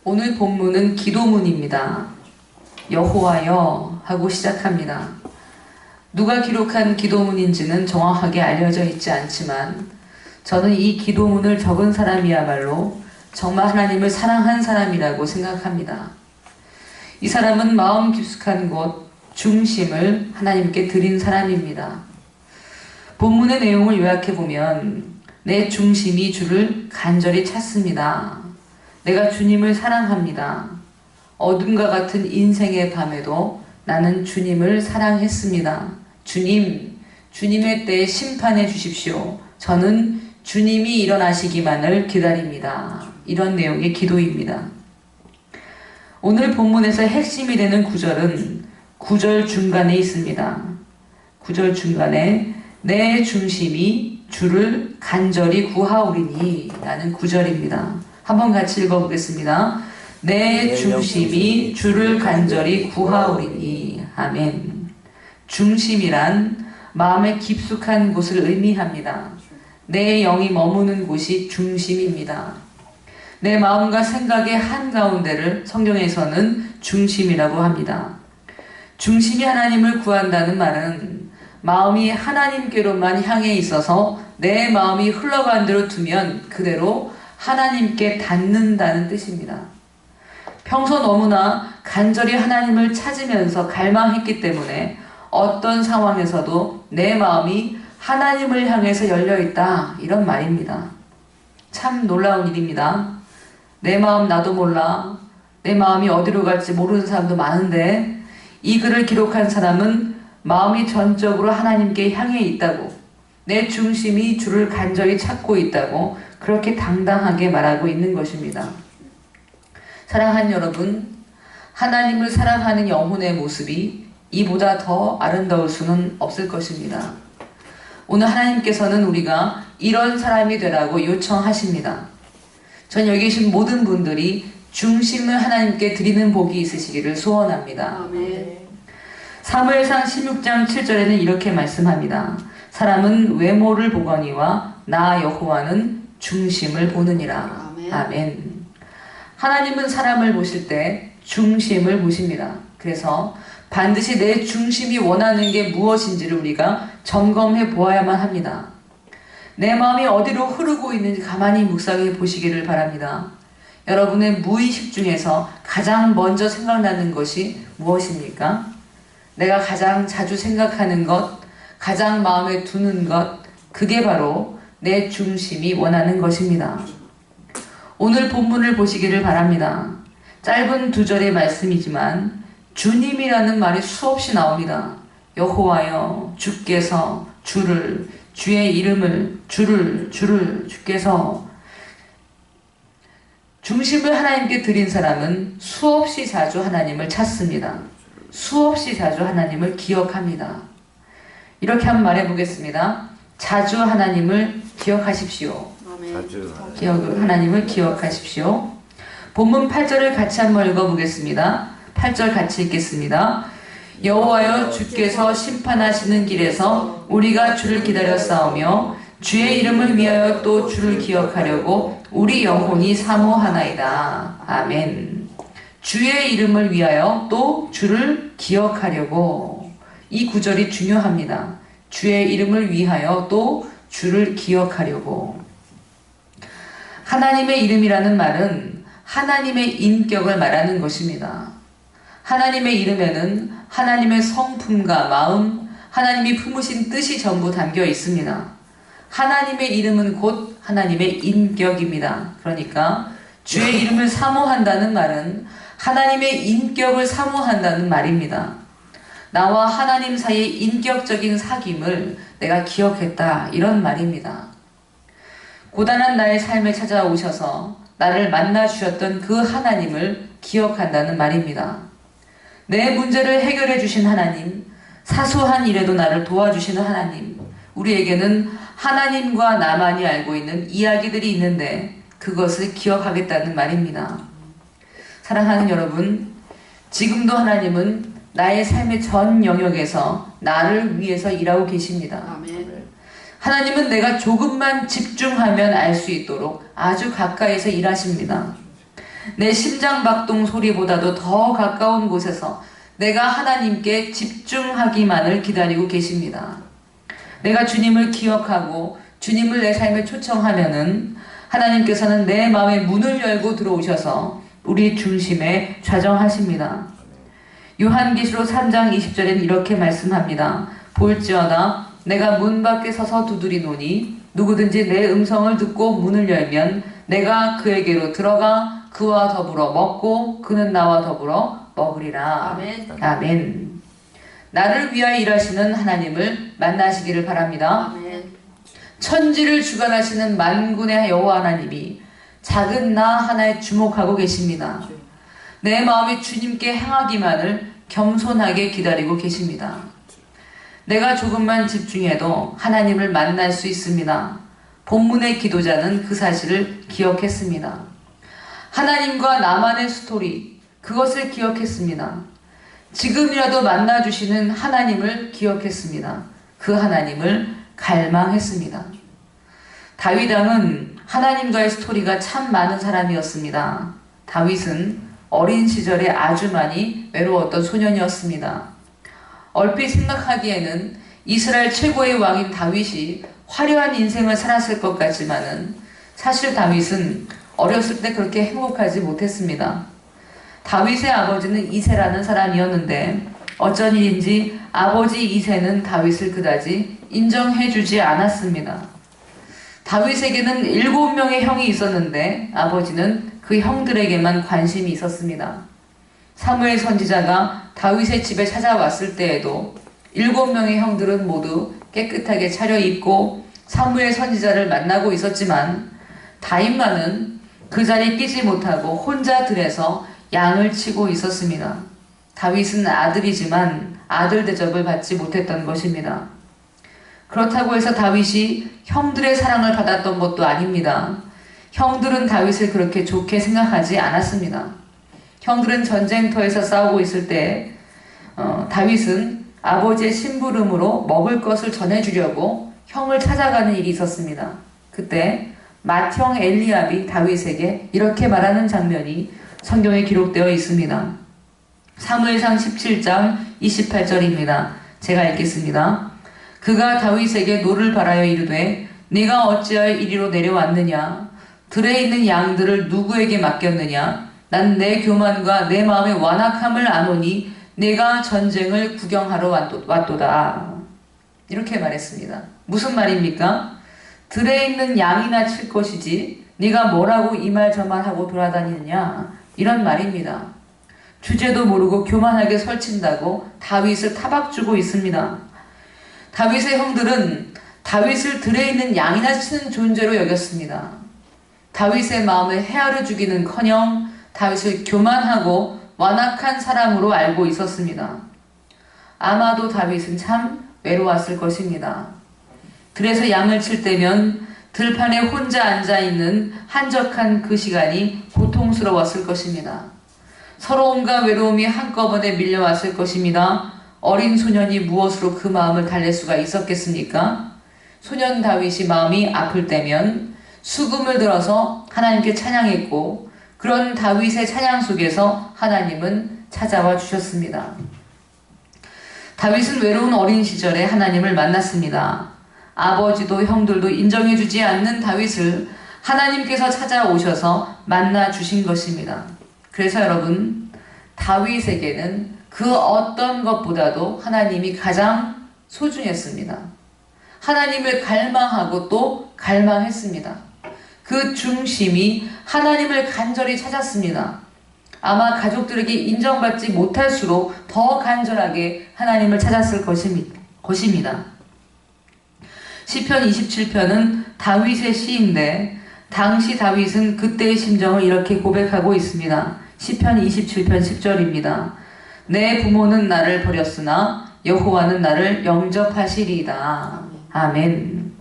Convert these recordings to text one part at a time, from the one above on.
오늘 본문은 기도문입니다. 여호와여 하고 시작합니다. 누가 기록한 기도문인지는 정확하게 알려져 있지 않지만 저는 이 기도문을 적은 사람이야말로 정말 하나님을 사랑한 사람이라고 생각합니다. 이 사람은 마음 깊숙한 곳 중심을 하나님께 드린 사람입니다. 본문의 내용을 요약해보면 내 중심이 주를 간절히 찾습니다. 내가 주님을 사랑합니다. 어둠과 같은 인생의 밤에도 나는 주님을 사랑했습니다. 주님, 주님의 때에 심판해 주십시오. 저는 주님이 일어나시기만을 기다립니다. 이런 내용의 기도입니다. 오늘 본문에서 핵심이 되는 구절은 9절 중간에 있습니다. 9절 중간에 내 중심이 주를 간절히 구하오리니 라는 구절입니다. 한번 같이 읽어보겠습니다. 내 중심이 주를 간절히 구하오리니. 아멘. 중심이란 마음의 깊숙한 곳을 의미합니다. 내 영이 머무는 곳이 중심입니다. 내 마음과 생각의 한가운데를 성경에서는 중심이라고 합니다. 중심이 하나님을 구한다는 말은 마음이 하나님께로만 향해 있어서 내 마음이 흘러간 대로 두면 그대로 하나님께 닿는다는 뜻입니다. 평소 너무나 간절히 하나님을 찾으면서 갈망했기 때문에 어떤 상황에서도 내 마음이 하나님을 향해서 열려있다 이런 말입니다. 참 놀라운 일입니다. 내 마음 나도 몰라. 내 마음이 어디로 갈지 모르는 사람도 많은데 이 글을 기록한 사람은 마음이 전적으로 하나님께 향해 있다고, 내 중심이 주를 간절히 찾고 있다고 그렇게 당당하게 말하고 있는 것입니다. 사랑하는 여러분, 하나님을 사랑하는 영혼의 모습이 이보다 더 아름다울 수는 없을 것입니다. 오늘 하나님께서는 우리가 이런 사람이 되라고 요청하십니다. 전 여기 계신 모든 분들이 중심을 하나님께 드리는 복이 있으시기를 소원합니다. 아멘. 사무엘상 16장 7절에는 이렇게 말씀합니다. 사람은 외모를 보거니와 나 여호와는 중심을 보느니라. 아멘. 아멘. 하나님은 사람을 보실 때 중심을 보십니다. 그래서 반드시 내 중심이 원하는 게 무엇인지를 우리가 점검해 보아야만 합니다. 내 마음이 어디로 흐르고 있는지 가만히 묵상해 보시기를 바랍니다. 여러분의 무의식 중에서 가장 먼저 생각나는 것이 무엇입니까? 내가 가장 자주 생각하는 것, 가장 마음에 두는 것, 그게 바로 내 중심이 원하는 것입니다. 오늘 본문을 보시기를 바랍니다. 짧은 2절의 말씀이지만 주님이라는 말이 수없이 나옵니다. 여호와여, 주께서, 주를, 주의 이름을, 주를, 주께서. 중심을 하나님께 드린 사람은 수없이 자주 하나님을 찾습니다. 수없이 자주 하나님을 기억합니다. 이렇게 한번 말해보겠습니다. 자주 하나님을 기억하십시오. 하나님을 기억하십시오. 본문 8절을 같이 한번 읽어보겠습니다. 8절 같이 읽겠습니다. 여호와여, 주께서 심판하시는 길에서 우리가 주를 기다려 싸우며 주의 이름을 위하여 또 주를 기억하려고 우리 영혼이 사모하나이다. 아멘. 주의 이름을 위하여 또 주를 기억하려고. 이 구절이 중요합니다. 주의 이름을 위하여 또 주를 기억하려고. 하나님의 이름이라는 말은 하나님의 인격을 말하는 것입니다. 하나님의 이름에는 하나님의 성품과 마음, 하나님이 품으신 뜻이 전부 담겨 있습니다. 하나님의 이름은 곧 하나님의 인격입니다. 그러니까 주의 이름을 사모한다는 말은 하나님의 인격을 사모한다는 말입니다. 나와 하나님 사이의 인격적인 사귐을 내가 기억했다, 이런 말입니다. 고단한 나의 삶에 찾아오셔서 나를 만나 주셨던 그 하나님을 기억한다는 말입니다. 내 문제를 해결해 주신 하나님, 사소한 일에도 나를 도와주시는 하나님, 우리에게는 하나님과 나만이 알고 있는 이야기들이 있는데 그것을 기억하겠다는 말입니다. 사랑하는 여러분, 지금도 하나님은 나의 삶의 전 영역에서 나를 위해서 일하고 계십니다. 아멘. 하나님은 내가 조금만 집중하면 알 수 있도록 아주 가까이서 일하십니다. 내 심장박동 소리보다도 더 가까운 곳에서 내가 하나님께 집중하기만을 기다리고 계십니다. 내가 주님을 기억하고 주님을 내 삶에 초청하면은 하나님께서는 내 마음의 문을 열고 들어오셔서 우리 중심에 좌정하십니다. 요한계시록 3장 20절에는 이렇게 말씀합니다. 볼지어다 내가 문 밖에 서서 두드리노니 누구든지 내 음성을 듣고 문을 열면 내가 그에게로 들어가 그와 더불어 먹고 그는 나와 더불어 먹으리라. 아멘. 아멘. 나를 위하여 일하시는 하나님을 만나시기를 바랍니다. 아멘. 천지를 주관하시는 만군의 여호와 하나님이 작은 나 하나에 주목하고 계십니다. 내 마음이 주님께 향하기만을 겸손하게 기다리고 계십니다. 내가 조금만 집중해도 하나님을 만날 수 있습니다. 본문의 기도자는 그 사실을 기억했습니다. 하나님과 나만의 스토리, 그것을 기억했습니다. 지금이라도 만나주시는 하나님을 기억했습니다. 그 하나님을 갈망했습니다. 다윗 왕은 하나님과의 스토리가 참 많은 사람이었습니다. 다윗은 어린 시절에 아주 많이 외로웠던 소년이었습니다. 얼핏 생각하기에는 이스라엘 최고의 왕인 다윗이 화려한 인생을 살았을 것 같지만은 사실 다윗은 어렸을 때 그렇게 행복하지 못했습니다. 다윗의 아버지는 이새라는 사람이었는데 어쩐 일인지 아버지 이새는 다윗을 그다지 인정해주지 않았습니다. 다윗에게는 7명의 형이 있었는데 아버지는 그 형들에게만 관심이 있었습니다. 사무엘 선지자가 다윗의 집에 찾아왔을 때에도 7명의 형들은 모두 깨끗하게 차려입고 사무엘 선지자를 만나고 있었지만 다윗만은 그 자리에 끼지 못하고 혼자 들에서 양을 치고 있었습니다. 다윗은 아들이지만 아들 대접을 받지 못했던 것입니다. 그렇다고 해서 다윗이 형들의 사랑을 받았던 것도 아닙니다. 형들은 다윗을 그렇게 좋게 생각하지 않았습니다. 형들은 전쟁터에서 싸우고 있을 때 다윗은 아버지의 심부름으로 먹을 것을 전해주려고 형을 찾아가는 일이 있었습니다. 그때 맏형 엘리압이 다윗에게 이렇게 말하는 장면이 성경에 기록되어 있습니다. 사무엘상 17장 28절입니다. 제가 읽겠습니다. 그가 다윗에게 노를 바라여 이르되 네가 어찌하여 이리로 내려왔느냐? 들에 있는 양들을 누구에게 맡겼느냐? 난 내 교만과 내 마음의 완악함을 아노니 내가 전쟁을 구경하러 왔도다. 이렇게 말했습니다. 무슨 말입니까? 들에 있는 양이나 칠 것이지 네가 뭐라고 이 말 저 말 하고 돌아다니느냐? 이런 말입니다. 주제도 모르고 교만하게 설친다고 다윗을 타박주고 있습니다. 다윗의 형들은 다윗을 들에 있는 양이나 치는 존재로 여겼습니다. 다윗의 마음을 헤아려 주기는커녕 다윗을 교만하고 완악한 사람으로 알고 있었습니다. 아마도 다윗은 참 외로웠을 것입니다. 그래서 양을 칠 때면 들판에 혼자 앉아있는 한적한 그 시간이 고통스러웠을 것입니다. 서러움과 외로움이 한꺼번에 밀려왔을 것입니다. 어린 소년이 무엇으로 그 마음을 달랠 수가 있었겠습니까? 소년 다윗이 마음이 아플 때면 수금을 들어서 하나님께 찬양했고 그런 다윗의 찬양 속에서 하나님은 찾아와 주셨습니다. 다윗은 외로운 어린 시절에 하나님을 만났습니다. 아버지도 형들도 인정해주지 않는 다윗을 하나님께서 찾아오셔서 만나 주신 것입니다. 그래서 여러분, 다윗에게는 그 어떤 것보다도 하나님이 가장 소중했습니다. 하나님을 갈망하고 또 갈망했습니다. 그 중심이 하나님을 간절히 찾았습니다. 아마 가족들에게 인정받지 못할수록 더 간절하게 하나님을 찾았을 것입니다. 시편 27편은 다윗의 시인데 당시 다윗은 그때의 심정을 이렇게 고백하고 있습니다. 시편 27편 10절입니다. 내 부모는 나를 버렸으나 여호와는 나를 영접하시리이다. 아멘.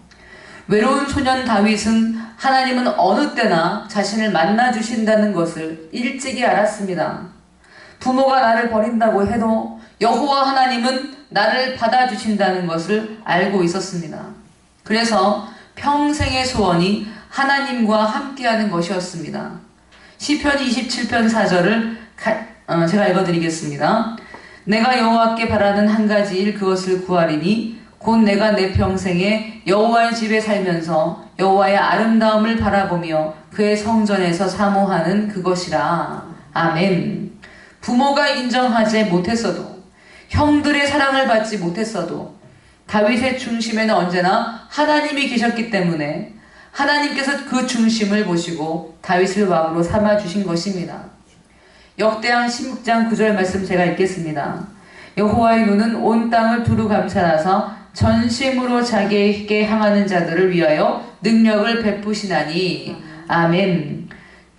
외로운 소년 다윗은 하나님은 어느 때나 자신을 만나주신다는 것을 일찍이 알았습니다. 부모가 나를 버린다고 해도 여호와 하나님은 나를 받아주신다는 것을 알고 있었습니다. 그래서 평생의 소원이 하나님과 함께하는 것이었습니다. 시편 27편 4절을 제가 읽어드리겠습니다. 내가 여호와께 바라는 한 가지 일 그것을 구하리니 곧 내가 내 평생에 여호와의 집에 살면서 여호와의 아름다움을 바라보며 그의 성전에서 사모하는 그것이라. 아멘. 부모가 인정하지 못했어도, 형들의 사랑을 받지 못했어도 다윗의 중심에는 언제나 하나님이 계셨기 때문에 하나님께서 그 중심을 보시고 다윗을 왕으로 삼아주신 것입니다. 역대하 16장 9절 말씀 제가 읽겠습니다. 여호와의 눈은 온 땅을 두루 감찰하사 전심으로 자기에게 향하는 자들을 위하여 능력을 베푸시나니. 아멘.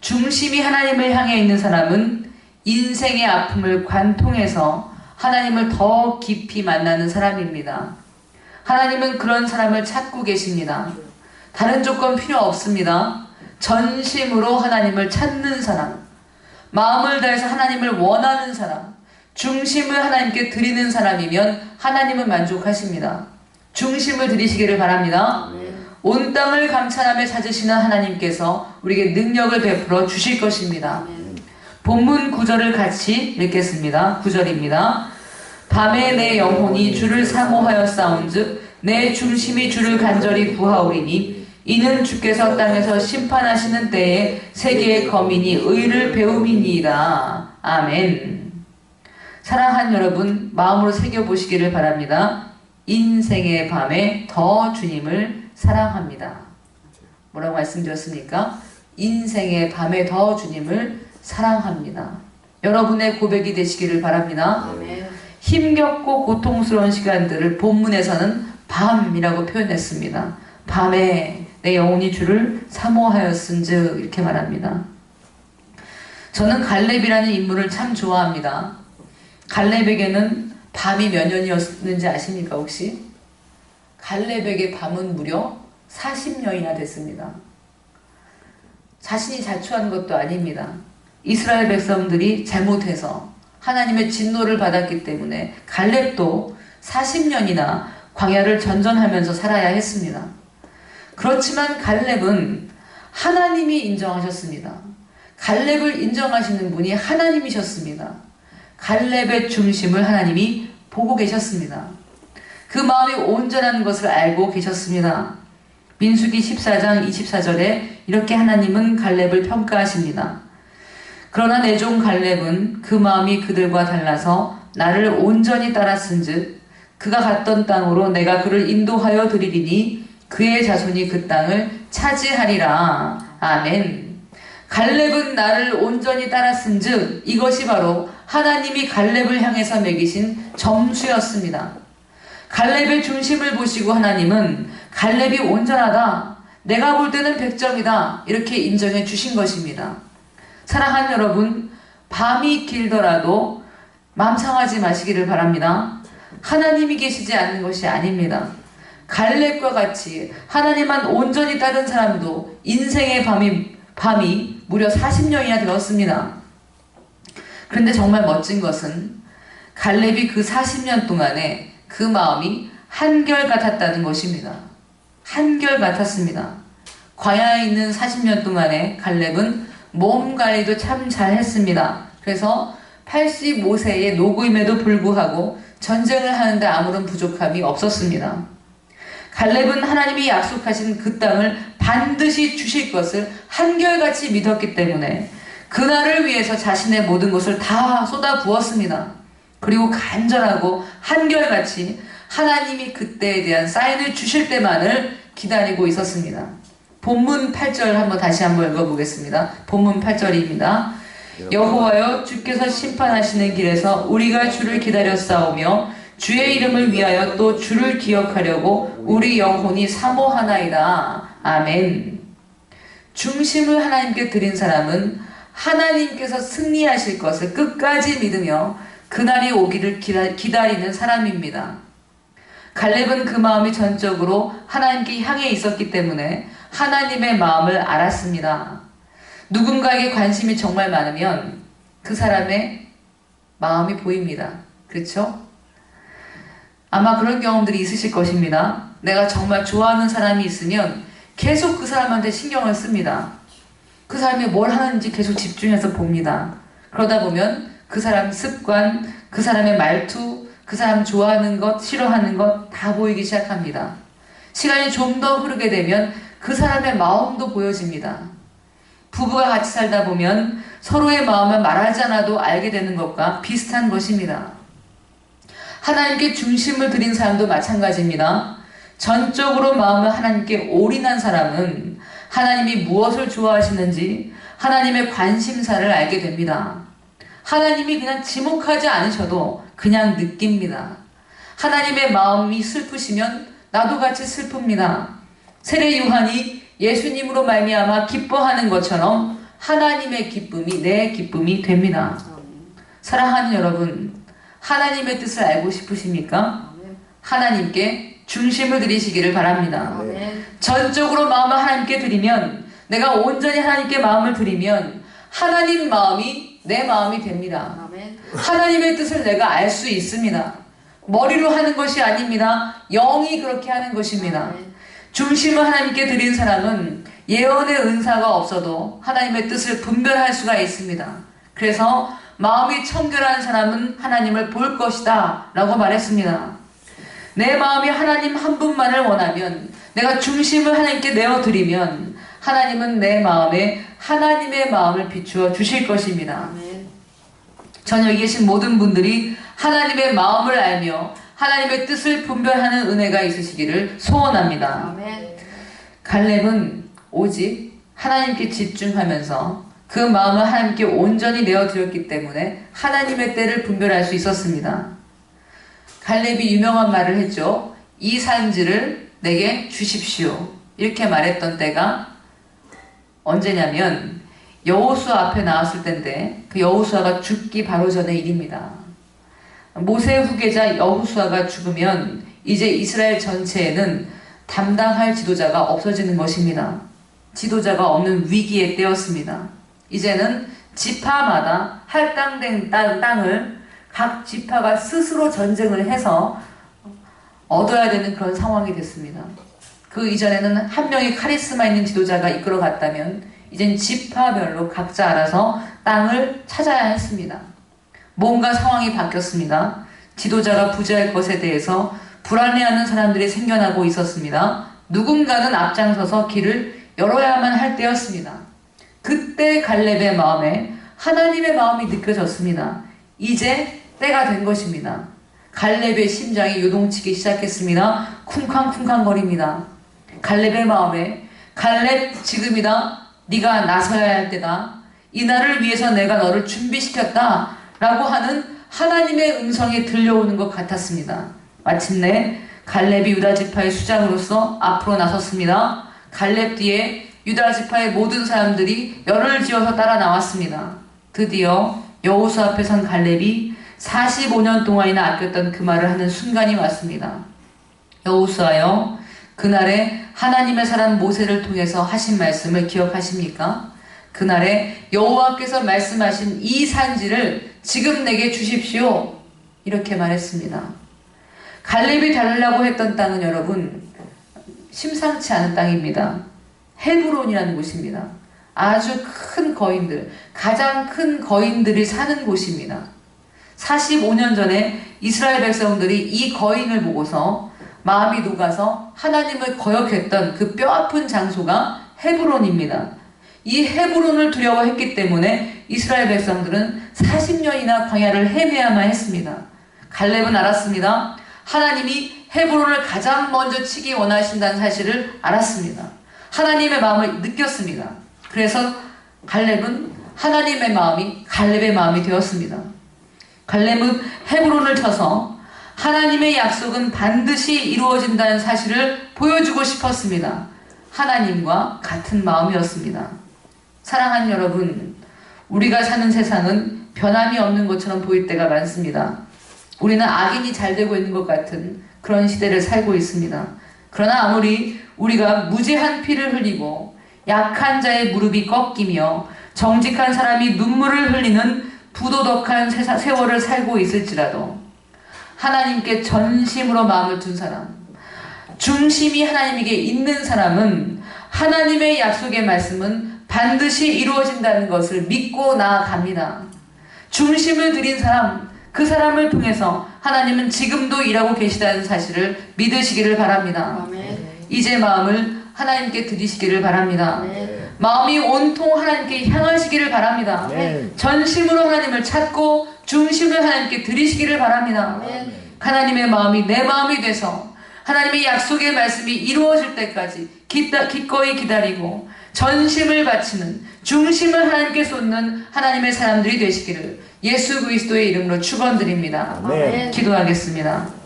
중심이 하나님을 향해 있는 사람은 인생의 아픔을 관통해서 하나님을 더 깊이 만나는 사람입니다. 하나님은 그런 사람을 찾고 계십니다. 다른 조건 필요 없습니다. 전심으로 하나님을 찾는 사람, 마음을 다해서 하나님을 원하는 사람, 중심을 하나님께 드리는 사람이면 하나님은 만족하십니다. 중심을 드리시기를 바랍니다. 온 땅을 감찰하며 찾으시는 하나님께서 우리에게 능력을 베풀어 주실 것입니다. 본문 9절을 같이 읽겠습니다. 9절입니다. 밤에 내 영혼이 주를 사모하여 싸운즉 내 중심이 주를 간절히 구하오리니 이는 주께서 땅에서 심판하시는 때에 세계의 거민이 의를 배움이니이다. 아멘. 사랑하는 여러분, 마음으로 새겨보시기를 바랍니다. 인생의 밤에 더 주님을 사랑합니다. 뭐라고 말씀드렸습니까? 인생의 밤에 더 주님을 사랑합니다. 여러분의 고백이 되시기를 바랍니다. 힘겹고 고통스러운 시간들을 본문에서는 밤이라고 표현했습니다. 밤에 내 영혼이 주를 사모하였은즉 이렇게 말합니다. 저는 갈렙이라는 인물을 참 좋아합니다. 갈렙에게는 밤이 몇 년이었는지 아십니까 혹시? 갈렙에게 밤은 무려 40년이나 됐습니다. 자신이 자초한 것도 아닙니다. 이스라엘 백성들이 잘못해서 하나님의 진노를 받았기 때문에 갈렙도 40년이나 광야를 전전하면서 살아야 했습니다. 그렇지만 갈렙은 하나님이 인정하셨습니다. 갈렙을 인정하시는 분이 하나님이셨습니다. 갈렙의 중심을 하나님이 보고 계셨습니다. 그 마음이 온전한 것을 알고 계셨습니다. 민수기 14장 24절에 이렇게 하나님은 갈렙을 평가하십니다. 그러나 내 종 갈렙은 그 마음이 그들과 달라서 나를 온전히 따랐은즉 그가 갔던 땅으로 내가 그를 인도하여 드리리니 그의 자손이 그 땅을 차지하리라. 아멘. 갈렙은 나를 온전히 따랐은즉 이것이 바로 하나님이 갈렙을 향해서 매기신 점수였습니다. 갈렙의 중심을 보시고 하나님은 갈렙이 온전하다, 내가 볼 때는 100점이다 이렇게 인정해 주신 것입니다. 사랑하는 여러분, 밤이 길더라도 마음 상하지 마시기를 바랍니다. 하나님이 계시지 않는 것이 아닙니다. 갈렙과 같이 하나님만 온전히 따른 사람도 인생의 밤이 무려 40년이나 되었습니다. 그런데 정말 멋진 것은 갈렙이 그 40년 동안에 그 마음이 한결같았다는 것입니다. 한결같았습니다. 광야에 있는 40년 동안에 갈렙은 몸 관리도 참 잘했습니다. 그래서 85세의 노구임에도 불구하고 전쟁을 하는데 아무런 부족함이 없었습니다. 갈렙은 하나님이 약속하신 그 땅을 반드시 주실 것을 한결같이 믿었기 때문에 그날을 위해서 자신의 모든 것을 다 쏟아부었습니다. 그리고 간절하고 한결같이 하나님이 그때에 대한 사인을 주실 때만을 기다리고 있었습니다. 본문 8절 다시 한번 읽어보겠습니다. 본문 8절입니다. 여호와여, 주께서 심판하시는 길에서 우리가 주를 기다렸사오며 주의 이름을 위하여 또 주를 기억하려고 우리 영혼이 사모하나이다. 아멘. 중심을 하나님께 드린 사람은 하나님께서 승리하실 것을 끝까지 믿으며 그날이 오기를 기다리는 사람입니다. 갈렙은 그 마음이 전적으로 하나님께 향해 있었기 때문에 하나님의 마음을 알았습니다. 누군가에게 관심이 정말 많으면 그 사람의 마음이 보입니다. 그렇죠? 아마 그런 경험들이 있으실 것입니다. 내가 정말 좋아하는 사람이 있으면 계속 그 사람한테 신경을 씁니다. 그 사람이 뭘 하는지 계속 집중해서 봅니다. 그러다 보면 그 사람 습관, 그 사람의 말투, 그 사람 좋아하는 것, 싫어하는 것 다 보이기 시작합니다. 시간이 좀 더 흐르게 되면 그 사람의 마음도 보여집니다. 부부가 같이 살다 보면 서로의 마음을 말하지 않아도 알게 되는 것과 비슷한 것입니다. 하나님께 중심을 들인 사람도 마찬가지입니다. 전적으로 마음을 하나님께 올인한 사람은 하나님이 무엇을 좋아하시는지 하나님의 관심사를 알게 됩니다. 하나님이 그냥 지목하지 않으셔도 그냥 느낍니다. 하나님의 마음이 슬프시면 나도 같이 슬픕니다. 세례 요한이 예수님으로 말미암아 기뻐하는 것처럼 하나님의 기쁨이 내 기쁨이 됩니다. 사랑하는 여러분, 하나님의 뜻을 알고 싶으십니까? 하나님께 중심을 드리시기를 바랍니다. 전적으로 마음을 하나님께 드리면, 내가 온전히 하나님께 마음을 드리면 하나님 마음이 내 마음이 됩니다. 하나님의 뜻을 내가 알 수 있습니다. 머리로 하는 것이 아닙니다. 영이 그렇게 하는 것입니다. 중심을 하나님께 드린 사람은 예언의 은사가 없어도 하나님의 뜻을 분별할 수가 있습니다. 그래서 마음이 청결한 사람은 하나님을 볼 것이다 라고 말했습니다. 내 마음이 하나님 한 분만을 원하면, 내가 중심을 하나님께 내어드리면 하나님은 내 마음에 하나님의 마음을 비추어 주실 것입니다. 전 여기 계신 모든 분들이 하나님의 마음을 알며 하나님의 뜻을 분별하는 은혜가 있으시기를 소원합니다. 갈렙은 오직 하나님께 집중하면서 그 마음을 하나님께 온전히 내어드렸기 때문에 하나님의 때를 분별할 수 있었습니다. 갈렙이 유명한 말을 했죠. 이 산지를 내게 주십시오. 이렇게 말했던 때가 언제냐면 여호수아 앞에 나왔을 때인데, 그 여호수아가 죽기 바로 전의 일입니다. 모세 후계자 여호수아가 죽으면 이제 이스라엘 전체에는 담당할 지도자가 없어지는 것입니다. 지도자가 없는 위기의 때였습니다. 이제는 지파마다 할당된 땅을 각 지파가 스스로 전쟁을 해서 얻어야 되는 그런 상황이 됐습니다. 그 이전에는 한 명의 카리스마 있는 지도자가 이끌어갔다면 이젠 지파별로 각자 알아서 땅을 찾아야 했습니다. 뭔가 상황이 바뀌었습니다. 지도자가 부재할 것에 대해서 불안해하는 사람들이 생겨나고 있었습니다. 누군가는 앞장서서 길을 열어야만 할 때였습니다. 그때 갈렙의 마음에 하나님의 마음이 느껴졌습니다. 이제 때가 된 것입니다. 갈렙의 심장이 요동치기 시작했습니다. 쿵쾅쿵쾅거립니다. 갈렙의 마음에, 갈렙 지금이다. 네가 나서야 할 때다. 이 날을 위해서 내가 너를 준비시켰다. 라고 하는 하나님의 음성이 들려오는 것 같았습니다. 마침내 갈렙이 유다 지파의 수장으로서 앞으로 나섰습니다. 갈렙 뒤에 유다 지파의 모든 사람들이 열을 지어서 따라 나왔습니다. 드디어 여호수아 앞에 선 갈렙이 45년 동안이나 아꼈던 그 말을 하는 순간이 왔습니다. 여호수아여, 그날에 하나님의 사람 모세를 통해서 하신 말씀을 기억하십니까? 그날에 여호와께서 말씀하신 이 산지를 지금 내게 주십시오. 이렇게 말했습니다. 갈렙이 달라고 했던 땅은 여러분, 심상치 않은 땅입니다. 헤브론이라는 곳입니다. 아주 큰 거인들, 가장 큰 거인들이 사는 곳입니다. 45년 전에 이스라엘 백성들이 이 거인을 보고서 마음이 녹아서 하나님을 거역했던 그 뼈아픈 장소가 헤브론입니다. 이 헤브론을 두려워했기 때문에 이스라엘 백성들은 40년이나 광야를 헤매야만 했습니다. 갈렙은 알았습니다. 하나님이 헤브론을 가장 먼저 치기 원하신다는 사실을 알았습니다. 하나님의 마음을 느꼈습니다. 그래서 갈렙은 하나님의 마음이 갈렙의 마음이 되었습니다. 갈렙은 헤브론을 쳐서 하나님의 약속은 반드시 이루어진다는 사실을 보여주고 싶었습니다. 하나님과 같은 마음이었습니다. 사랑하는 여러분, 우리가 사는 세상은 변함이 없는 것처럼 보일 때가 많습니다. 우리는 악인이 잘 되고 있는 것 같은 그런 시대를 살고 있습니다. 그러나 아무리 우리가 무죄한 피를 흘리고 약한 자의 무릎이 꺾이며 정직한 사람이 눈물을 흘리는 부도덕한 세월을 살고 있을지라도 하나님께 전심으로 마음을 둔 사람, 중심이 하나님에게 있는 사람은 하나님의 약속의 말씀은 반드시 이루어진다는 것을 믿고 나아갑니다. 중심을 들인 사람, 그 사람을 통해서 하나님은 지금도 일하고 계시다는 사실을 믿으시기를 바랍니다. 아멘. 이제 마음을 하나님께 드리시기를 바랍니다. 네. 마음이 온통 하나님께 향하시기를 바랍니다. 아멘. 전심으로 하나님을 찾고 중심을 하나님께 드리시기를 바랍니다. 아멘. 하나님의 마음이 내 마음이 돼서 하나님의 약속의 말씀이 이루어질 때까지 기꺼이 기다리고 전심을 바치는, 중심을 하나님께 쏟는 하나님의 사람들이 되시기를 예수 그리스도의 이름으로 축원드립니다. 아멘. 기도하겠습니다.